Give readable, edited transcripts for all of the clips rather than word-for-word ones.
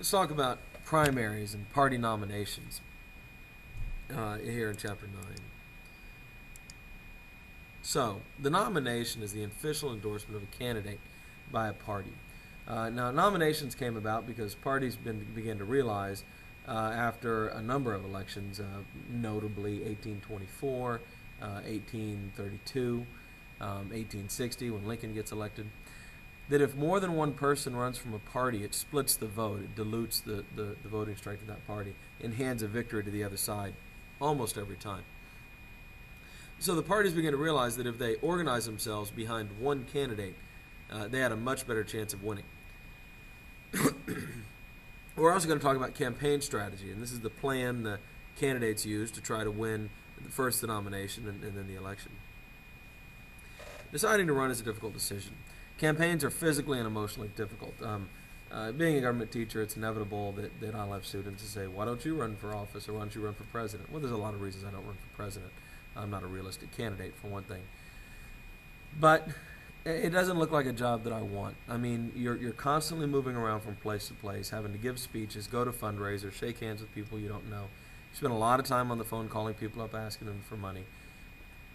Let's talk about primaries and party nominations here in Chapter 9. So, the nomination is the official endorsement of a candidate by a party. Now, nominations came about because parties began to realize after a number of elections, notably 1824, 1832, 1860, when Lincoln gets elected, that if more than one person runs from a party, it splits the vote, it dilutes the voting strength of that party, and hands a victory to the other side almost every time. So the parties began to realize that if they organized themselves behind one candidate, they had a much better chance of winning. We're also going to talk about campaign strategy, and this is the plan the candidates use to try to win first the nomination and then the election. Deciding to run is a difficult decision. Campaigns are physically and emotionally difficult. Being a government teacher, it's inevitable that I'll have students to say, why don't you run for office, or why don't you run for president? Well, there's a lot of reasons I don't run for president. I'm not a realistic candidate, for one thing. But it doesn't look like a job that I want. I mean, you're constantly moving around from place to place, having to give speeches, go to fundraisers, shake hands with people you don't know. You spend a lot of time on the phone calling people up, asking them for money.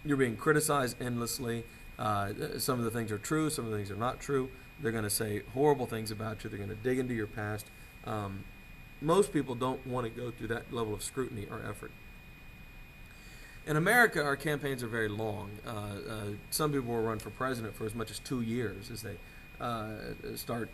You're being criticized endlessly. Some of the things are true, some of the things are not true. They're going to say horrible things about you. They're going to dig into your past. Most people don't want to go through that level of scrutiny or effort. In America, our campaigns are very long. Some people will run for president for as much as 2 years as they start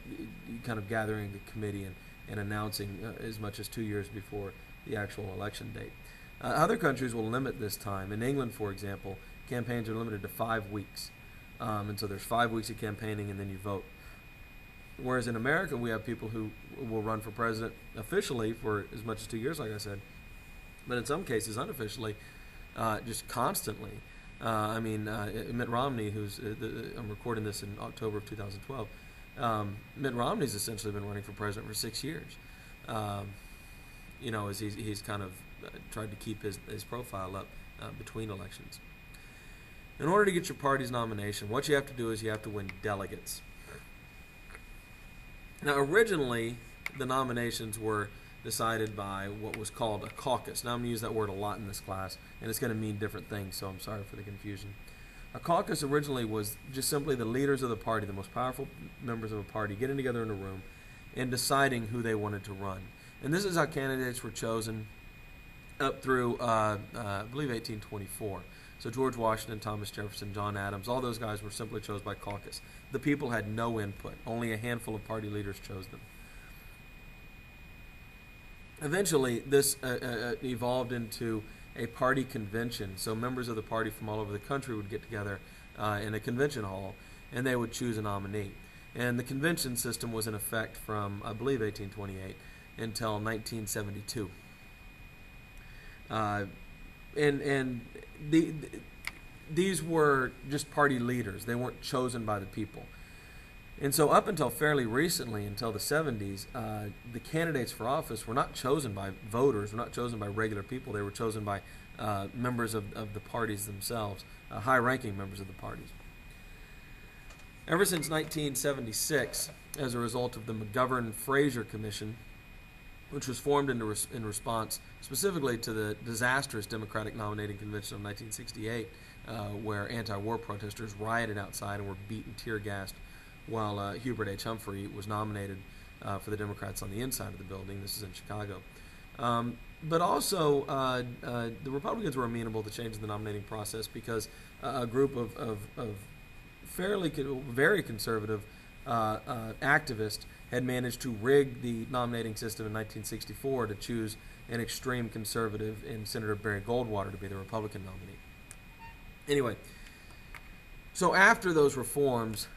kind of gathering the committee and announcing as much as 2 years before the actual election date. Other countries will limit this time. In England, for example, campaigns are limited to 5 weeks. And so there's 5 weeks of campaigning and then you vote. Whereas in America, we have people who will run for president officially for as much as 2 years, like I said, but in some cases unofficially, just constantly. Mitt Romney, I'm recording this in October of 2012, Mitt Romney's essentially been running for president for 6 years. As he's kind of tried to keep his profile up between elections. In order to get your party's nomination, what you have to do is you have to win delegates. Now, originally, the nominations were decided by what was called a caucus. Now, I'm going to use that word a lot in this class, and it's going to mean different things, so I'm sorry for the confusion. A caucus originally was just simply the leaders of the party, the most powerful members of a party, getting together in a room and deciding who they wanted to run. And this is how candidates were chosen up through, I believe, 1824. So George Washington, Thomas Jefferson, John Adams, all those guys were simply chosen by caucus. The people had no input. Only a handful of party leaders chose them. Eventually, this evolved into a party convention. So members of the party from all over the country would get together in a convention hall, and they would choose a nominee. And the convention system was in effect from, I believe, 1828 until 1972. These were just party leaders. They weren't chosen by the people. And so up until fairly recently, until the 70s, the candidates for office were not chosen by voters, were not chosen by regular people. They were chosen by members of the parties themselves, high-ranking members of the parties. Ever since 1976, as a result of the McGovern-Fraser Commission, which was formed in response specifically to the disastrous Democratic nominating convention of 1968, where anti-war protesters rioted outside and were beaten, tear-gassed, while Hubert H. Humphrey was nominated for the Democrats on the inside of the building. This is in Chicago. But also, the Republicans were amenable to changing the nominating process because a group of very conservative activists had managed to rig the nominating system in 1964 to choose an extreme conservative in Senator Barry Goldwater to be the Republican nominee. Anyway, so after those reforms,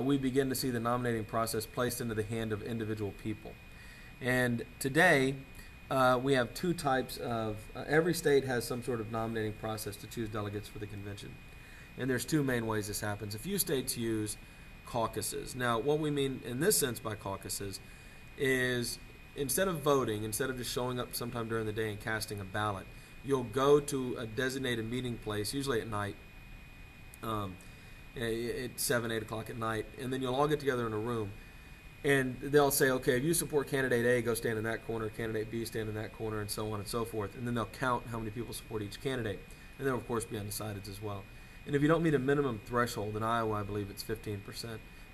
we begin to see the nominating process placed into the hand of individual people. And today, we have two types of, every state has some sort of nominating process to choose delegates for the convention. And there's two main ways this happens. A few states use caucuses. Now, what we mean in this sense by caucuses is instead of voting, instead of just showing up sometime during the day and casting a ballot, you'll go to a designated meeting place, usually at night, at 7, 8 o'clock at night, and then you'll all get together in a room, And they'll say, okay, if you support candidate A, go stand in that corner, candidate B, stand in that corner, and so on and so forth. And then they'll count how many people support each candidate. And there will, of course, be undecideds as well. And if you don't meet a minimum threshold, in Iowa, I believe it's 15%,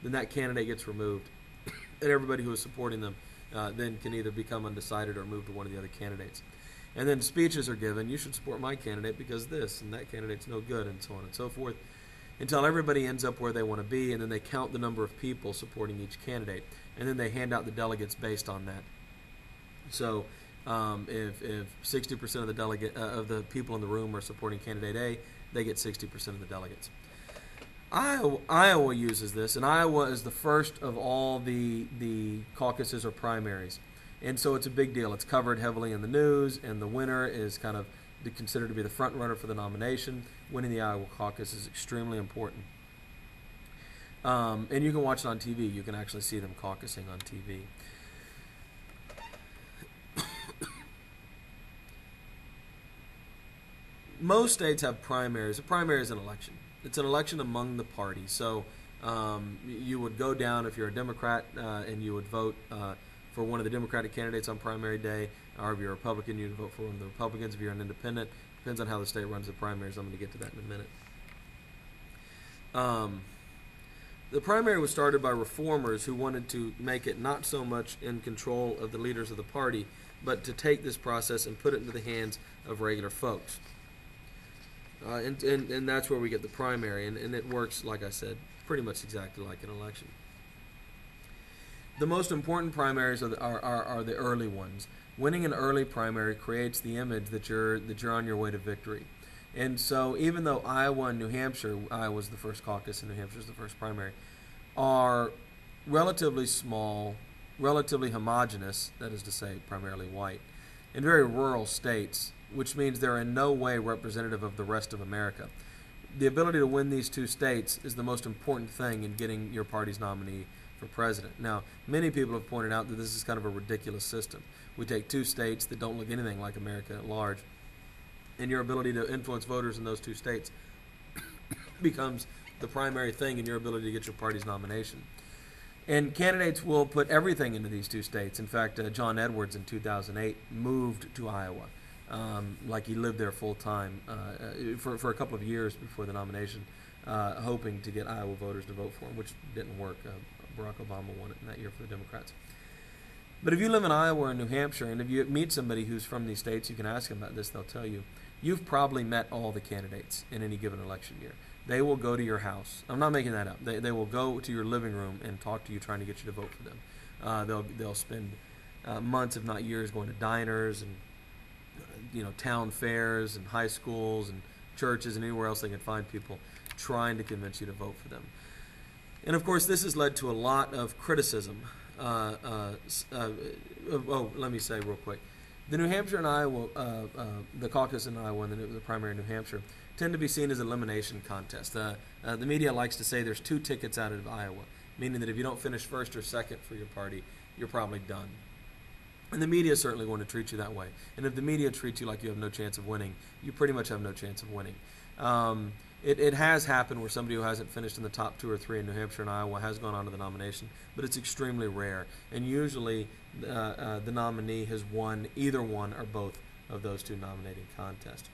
then that candidate gets removed. And everybody who is supporting them then can either become undecided or move to one of the other candidates. And then speeches are given. You should support my candidate because this, and that candidate's no good, and so on and so forth, until everybody ends up where they want to be, and then they count the number of people supporting each candidate, and then they hand out the delegates based on that. So if 60% of the of the people in the room are supporting candidate A, they get 60% of the delegates. Iowa uses this, and Iowa is the first of all the caucuses or primaries, and so it's a big deal. It's covered heavily in the news, and the winner is kind of considered to be the front runner for the nomination. Winning the Iowa caucus is extremely important. And you can watch it on TV. You can actually see them caucusing on TV. Most states have primaries. A primary is an election. It's an election among the parties. So you would go down if you're a Democrat and you would vote for one of the Democratic candidates on primary day, or if you're a Republican, you'd vote for one of the Republicans. If you're an independent, depends on how the state runs the primaries. I'm going to get to that in a minute. The primary was started by reformers who wanted to make it not so much in control of the leaders of the party, but to take this process and put it into the hands of regular folks. And that's where we get the primary, and it works, like I said, pretty much exactly like an election. The most important primaries are the early ones. Winning an early primary creates the image that you're on your way to victory. And so even though Iowa and New Hampshire, Iowa's the first caucus and New Hampshire's the first primary, are relatively small, relatively homogenous, that is to say primarily white, and very rural states, which means they're in no way representative of the rest of America. The ability to win these two states is the most important thing in getting your party's nominee for president. Now, many people have pointed out that this is kind of a ridiculous system. We take two states that don't look anything like America at large, and your ability to influence voters in those two states becomes the primary thing in your ability to get your party's nomination. And candidates will put everything into these two states. In fact, John Edwards in 2008 moved to Iowa. Like he lived there full time for a couple of years before the nomination, hoping to get Iowa voters to vote for him, which didn't work. Barack Obama won it in that year for the Democrats. But if you live in Iowa or New Hampshire, and if you meet somebody who's from these states, you can ask them about this, they'll tell you, you've probably met all the candidates in any given election year. They will go to your house. I'm not making that up. They will go to your living room and talk to you, trying to get you to vote for them. They'll spend months, if not years, going to diners and town fairs and high schools and churches and anywhere else they can find people trying to convince you to vote for them. And of course, this has led to a lot of criticism. Let me say real quick, the New Hampshire and Iowa, the caucus in Iowa and the primary in New Hampshire tend to be seen as elimination contests. The media likes to say there's two tickets out of Iowa, meaning that if you don't finish first or second for your party, you're probably done. And the media is certainly going to treat you that way. And if the media treats you like you have no chance of winning, you pretty much have no chance of winning. It has happened where somebody who hasn't finished in the top 2 or 3 in New Hampshire and Iowa has gone on to the nomination, but it's extremely rare. And usually the nominee has won either one or both of those two nominating contests.